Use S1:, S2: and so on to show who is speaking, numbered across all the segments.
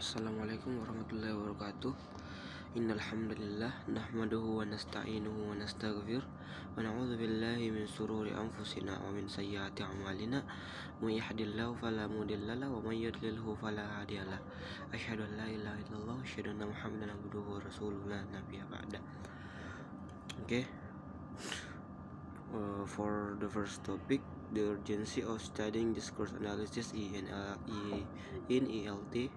S1: Assalamualaikum warahmatullahi wabarakatuh. Innal hamdalillah nahmaduhu wa nasta'inuhu wa nastaghfir wa na'udzu billahi min shururi anfusina wa min sayyiati a'malina. May yahdihillahu fala mudilla lahu wa may yudlilhu fala hadiyalah. Asyhadu an la ilaha illallah wa asyhadu anna Muhammadan abduhu wa rasuluhu la nabiyya ba'da. Okay. For the first topic, the urgency of studying discourse analysis in ELT.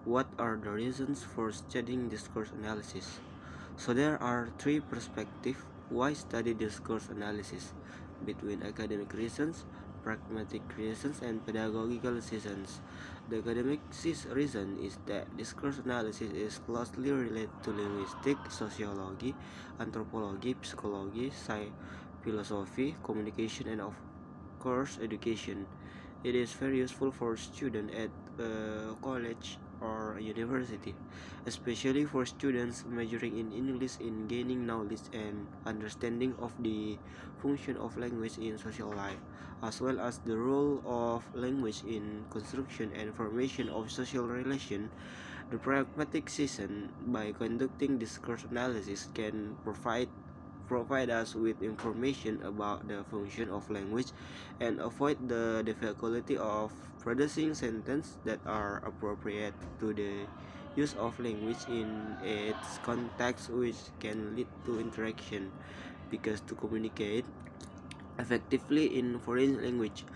S1: What are the reasons for studying discourse analysis? So there are three perspectives why study discourse analysis: between academic reasons, pragmatic reasons, and pedagogical reasons. The academic reason is that discourse analysis is closely related to linguistics, sociology, anthropology, psychology, philosophy, communication, and of course education. It is very useful for students at college or university, especially for students majoring in English, in gaining knowledge and understanding of the function of language in social life, as well as the role of language in construction and formation of social relation. The pragmatic season, by conducting discourse analysis, can provide us with information about the function of language and avoid the difficulty of producing sentences that are appropriate to the use of language in its context, which can lead to interaction, because to communicate effectively in foreign language,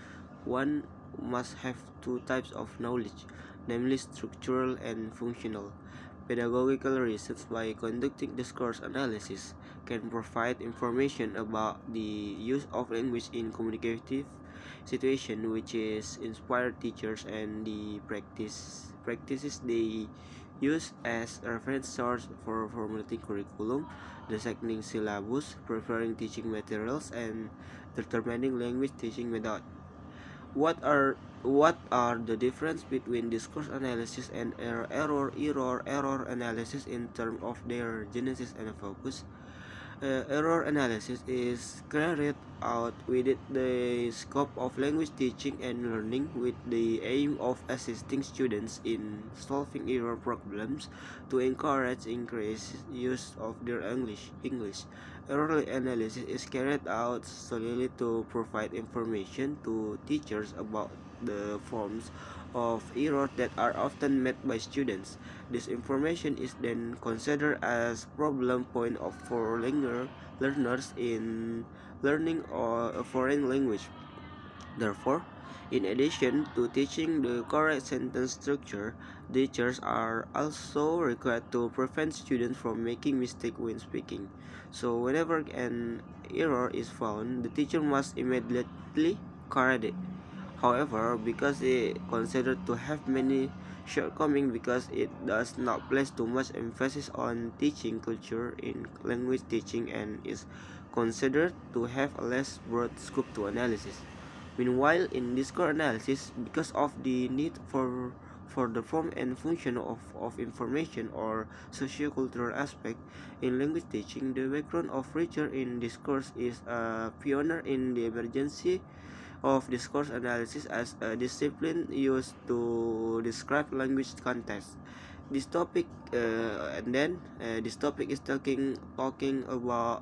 S1: one must have two types of knowledge, namely structural and functional. Pedagogical research, by conducting discourse analysis, can provide information about the use of language in communicative situation, which is inspire teachers and the practices they use as a reference source for formulating curriculum, designing syllabus, preparing teaching materials, and determining language teaching method. What are the difference between discourse analysis and error analysis in terms of their genesis and focus? Error analysis is carried out within the scope of language teaching and learning, with the aim of assisting students in solving error problems to encourage increased use of their English. Error analysis is carried out solely to provide information to teachers about the forms of error that are often made by students. This information is then considered as problem point for learners in learning a foreign language. Therefore, in addition to teaching the correct sentence structure, teachers are also required to prevent students from making mistakes when speaking. So whenever an error is found, the teacher must immediately correct it. However, because it considered to have many shortcomings, because it does not place too much emphasis on teaching culture in language teaching, and is considered to have a less broad scope to analysis. Meanwhile, in discourse analysis, because of the need for the form and function of information or sociocultural aspect in language teaching, the background of researcher in discourse is a pioneer in the emergence of discourse analysis as a discipline used to describe language context. This topic this topic is talking about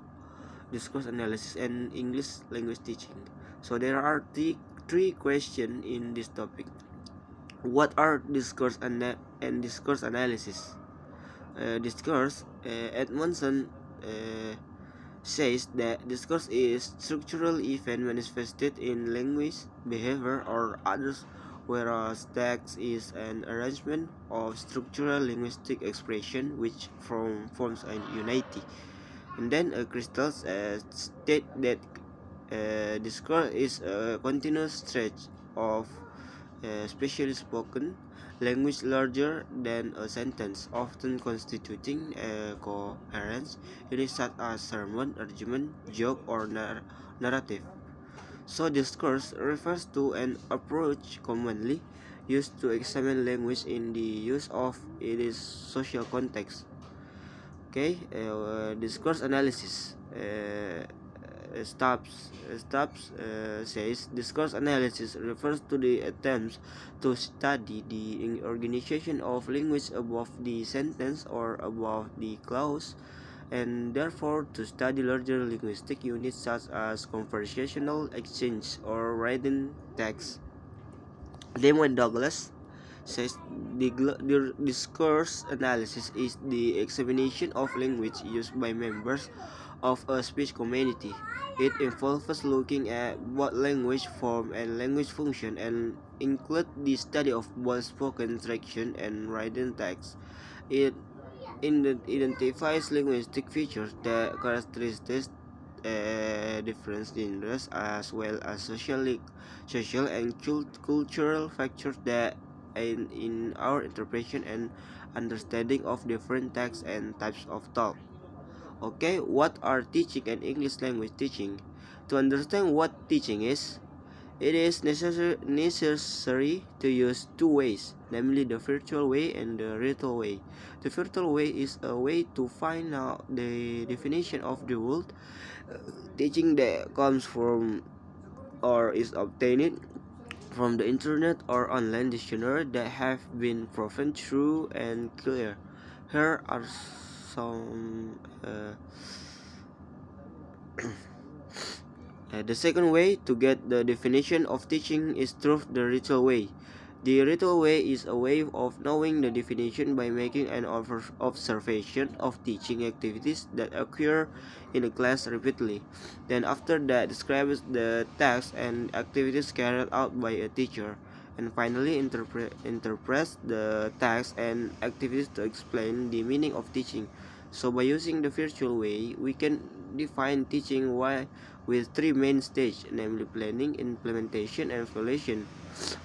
S1: discourse analysis and English language teaching. So there are three questions in this topic. What are discourse and discourse analysis? Discourse, Edmondson says that discourse is structural event manifested in language, behavior, or others, whereas text is an arrangement of structural linguistic expression which forms a unity. And then Crystal state that discourse is a continuous stretch of specially spoken language larger than a sentence, often constituting a coherence unit such as sermon, argument, joke, or narrative. So discourse refers to an approach commonly used to examine language in the use of its social context. Okay, discourse analysis. says discourse analysis refers to the attempts to study the organization of language above the sentence or above the clause, and therefore to study larger linguistic units such as conversational exchange or written text. Damon Douglas says the discourse analysis is the examination of language used by members of a speech community. It involves looking at what language form and language function and include the study of both spoken interaction and written text. It identifies linguistic features that characterize different genres as well as social and cultural factors that in our interpretation and understanding of different texts and types of talk. Okay, what are teaching and English language teaching? To understand what teaching is, it is necessary to use two ways, namely the virtual way and the written way. The virtual way is a way to find out the definition of the word. Teaching that comes from or is obtained from the internet or online dictionary that have been proven true and clear. Here are some the second way to get the definition of teaching is through the ritual way. The ritual way is a way of knowing the definition by making an observation of teaching activities that occur in a class repeatedly. Then after that describes the tasks and activities carried out by a teacher. And finally interprets the tasks and activities to explain the meaning of teaching. So by using the virtual way, we can define teaching with three main stages, namely planning, implementation, and evaluation.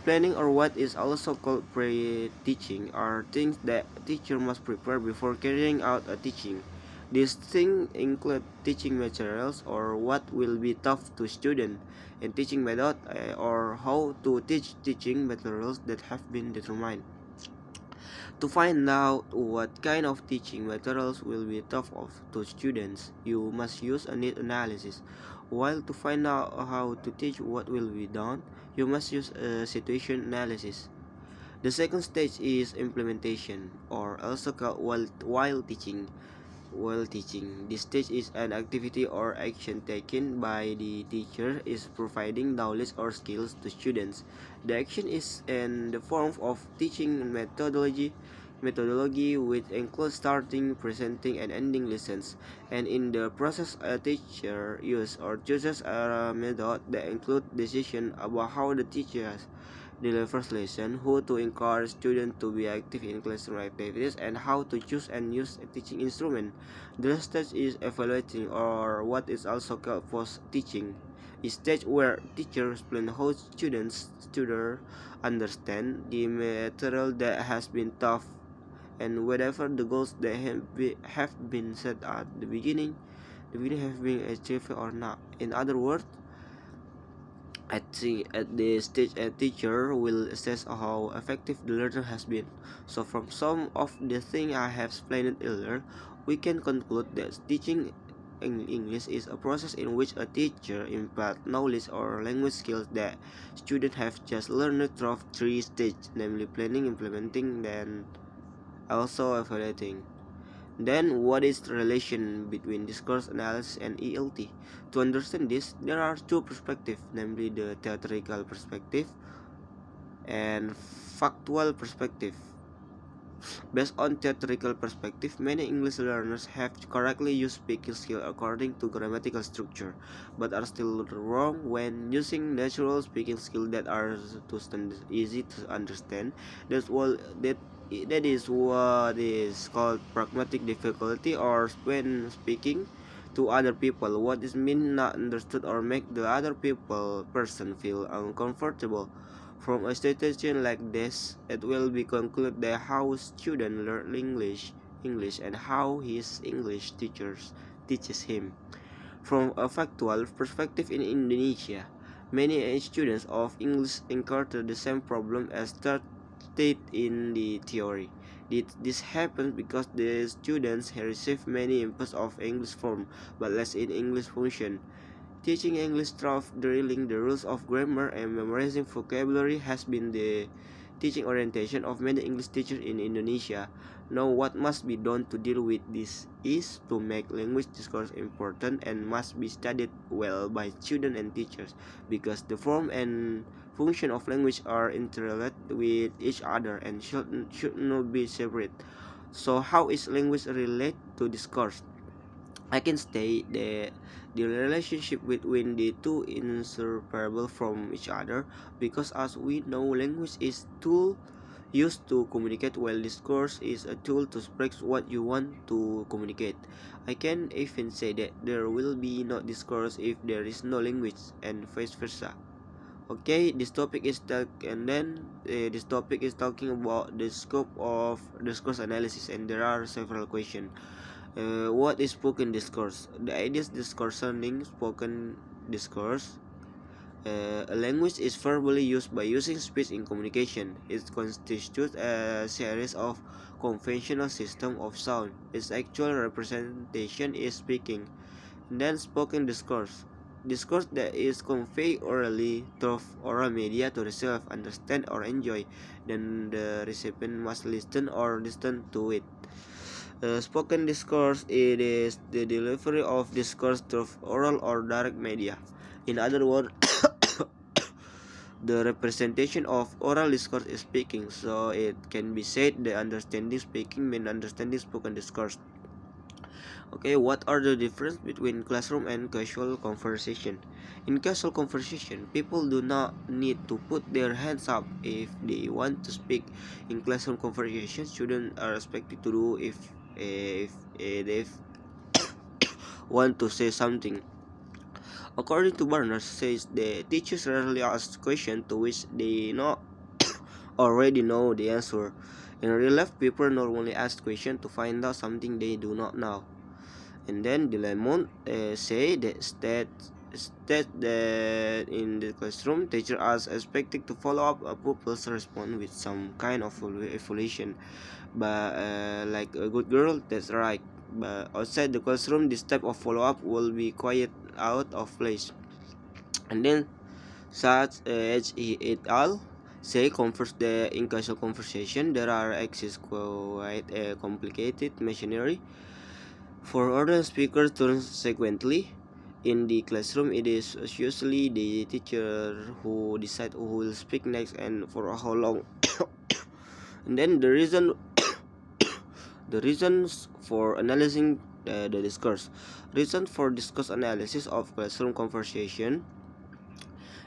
S1: Planning, or what is also called pre-teaching, are things that a teacher must prepare before carrying out a teaching. These things include teaching materials, or what will be taught to students, and teaching method, or how to teach teaching materials that have been determined. To find out what kind of teaching materials will be taught to students, you must use a need analysis. While to find out how to teach what will be done, you must use a situation analysis. The second stage is implementation, or also called while teaching. While teaching, this stage is an activity or action taken by the teacher is providing knowledge or skills to students. The action is in the form of teaching methodology which includes starting, presenting, and ending lessons. And in the process, a teacher uses or chooses a method that includes decision about how the teacher delivers lesson, who to encourage students to be active in classroom activities, and how to choose and use a teaching instrument. The last stage is evaluating, or what is also called post-teaching, a stage where teachers explain how students understand the material that has been taught and whether the goals that have been set at the beginning have been achieved or not. In other words, at this stage, a teacher will assess how effective the learner has been. So, from some of the things I have explained earlier, we can conclude that teaching in English is a process in which a teacher imparts knowledge or language skills that students have just learned through three stages, namely planning, implementing, then also evaluating. Then, what is the relation between discourse analysis and ELT? To understand this, there are two perspectives, namely the theoretical perspective and factual perspective. Based on theoretical perspective, many English learners have correctly used speaking skill according to grammatical structure, but are still wrong when using natural speaking skill that are easy to understand. That is what is called pragmatic difficulty, or when speaking to other people, what is mean not understood or make the other person feel uncomfortable. From a situation like this, it will be concluded that how student learn English and how his English teachers teaches him. From a factual perspective in Indonesia, many students of English encounter the same problem as stated in the theory. This happens because the students receive many inputs of English form but less in English function. Teaching English through drilling the rules of grammar and memorizing vocabulary has been the teaching orientation of many English teachers in Indonesia. Now, what must be done to deal with this is to make language discourse important and must be studied well by students and teachers, because the form and function of language are interrelated with each other and should not be separate. So, how is language related to discourse? I can state that the relationship between the two is inseparable from each other, because as we know, language is tool used to communicate, while discourse is a tool to express what you want to communicate. I can even say that there will be no discourse if there is no language, and vice versa. Okay, this topic is talking about the scope of discourse analysis, and there are several questions. What is spoken discourse? The ideas discourse concerning spoken discourse. A language is verbally used by using speech in communication. It constitutes a series of conventional system of sound. Its actual representation is speaking. And then spoken discourse. Discourse that is conveyed orally through oral media to receive, understand, or enjoy. Then the recipient must listen or listen to it. Spoken discourse, it is the delivery of discourse through oral or direct media. In other words, the representation of oral discourse is speaking, so it can be said the understanding speaking means understanding spoken discourse. Okay, what are the difference between classroom and casual conversation? In casual conversation, people do not need to put their hands up if they want to speak. In classroom conversation, students are expected to do if they want to say something. According to Barnes, says the teachers rarely ask questions to which they not already know the answer. In real life, people normally ask questions to find out something they do not know. And then the Lemon say that in the classroom, teachers are expected to follow up a pupil's response with some kind of evaluation. But like a good girl, that's right. But outside the classroom, this type of follow up will be quite out of place. And then such as et al. Say converse the in casual conversation there are exist quite a complicated machinery for order speakers turn sequentially. In the classroom, it is usually the teacher who decide who will speak next and for how long. And then the reasons for analyzing the discourse. Reason for discourse analysis of classroom conversation.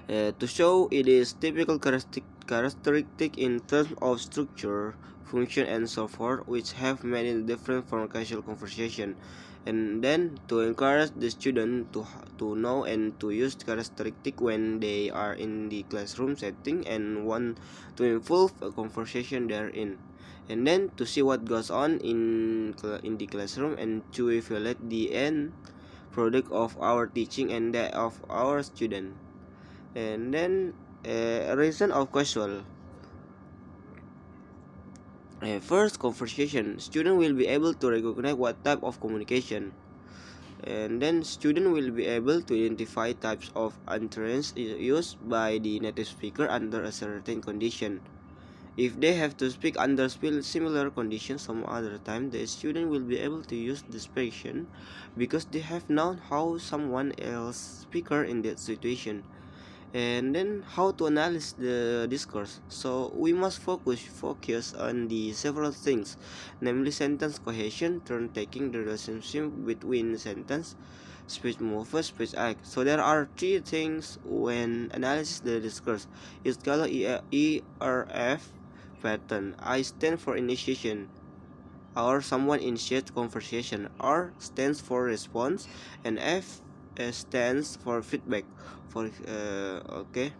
S1: To show it is typical characteristic in terms of structure, function, and so forth, which have many different from casual conversation, and then to encourage the student to know and to use characteristic when they are in the classroom setting and want to involve a conversation therein, and then to see what goes on in the classroom and to evaluate the end product of our teaching and that of our student. And then a reason of casual. First, conversation. Student will be able to recognize what type of communication. And then student will be able to identify types of utterance used by the native speaker under a certain condition. If they have to speak under similar conditions some other time, the student will be able to use the expression because they have known how someone else speaker in that situation. And then how to analyze the discourse. So we must focus on the several things, namely sentence cohesion, turn taking, the relationship between sentence, speech mover, speech act. So there are three things when analysis the discourse. It's called ERF pattern. I stand for initiation, or someone initiates conversation. R stands for response, and F stands for feedback. For okay.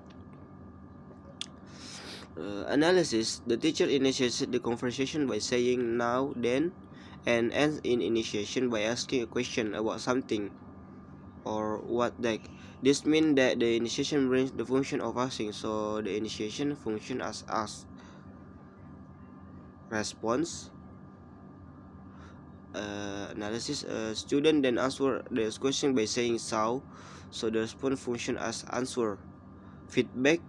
S1: Analysis. The teacher initiates the conversation by saying now, then, and ends in initiation by asking a question about something or what that. This means that the initiation brings the function of asking, so the initiation function as ask. Response. analysis, student then answer this question by saying so the response function as answer. Feedback,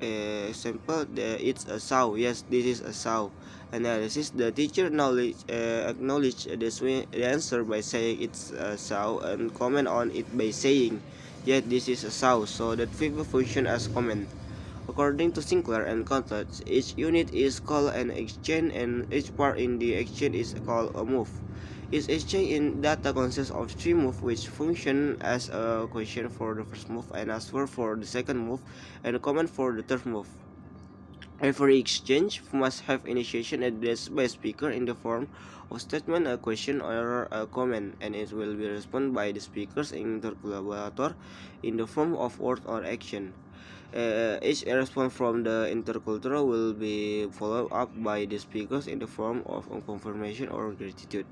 S1: example, it's a saw. Yes, this is a saw. Analysis, the teacher acknowledge the answer by saying it's a saw and comment on it by saying, yes, this is a saw. So that feedback function as comment. According to Sinclair and Contlett, each unit is called an exchange and each part in the exchange is called a move. Each exchange in data consists of three moves which function as a question for the first move, an answer for the second move, and a comment for the third move. Every exchange must have initiation addressed by speaker in the form of statement, a question, or a comment, and it will be responded by the speaker's interlocutor in the form of word or action. Each response from the interlocutor will be followed up by the speakers in the form of confirmation or gratitude.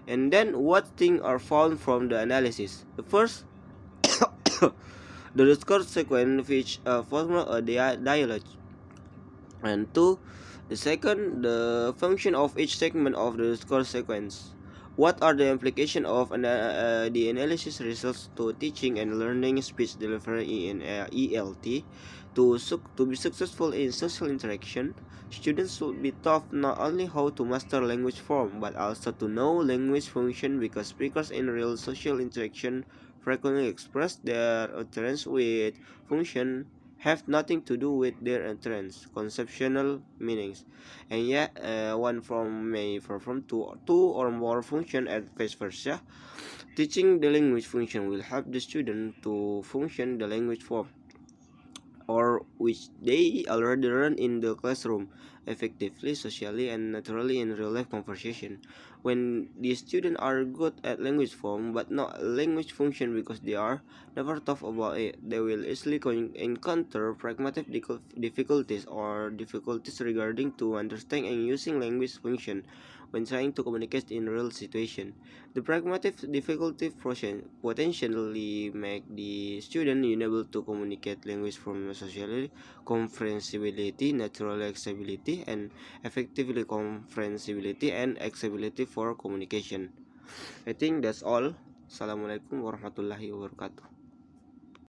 S1: And then what things are found from the analysis? The first, the discourse sequence which form a dialogue. And two, the second, the function of each segment of the discourse sequence. What are the implications of the analysis results to teaching and learning speech delivery in ELT? To be successful in social interaction, students should be taught not only how to master language form, but also to know language function, because speakers in real social interaction frequently express their utterance with function have nothing to do with their entrance, conceptual meanings, and yet one form may perform two or more functions and vice versa. Teaching the language function will help the student to function the language form, or which they already learn in the classroom, effectively, socially, and naturally in real-life conversation. When the students are good at language form but not language function because they are never taught about it, they will easily encounter pragmatic difficulties or difficulties regarding to understand and using language function when trying to communicate in real situation. The pragmatic difficulty potentially make the student unable to communicate language from socially comprehensibility, natural accessibility, and effectively comprehensibility and accessibility for communication. I think that's all. Assalamualaikum warahmatullahi wabarakatuh.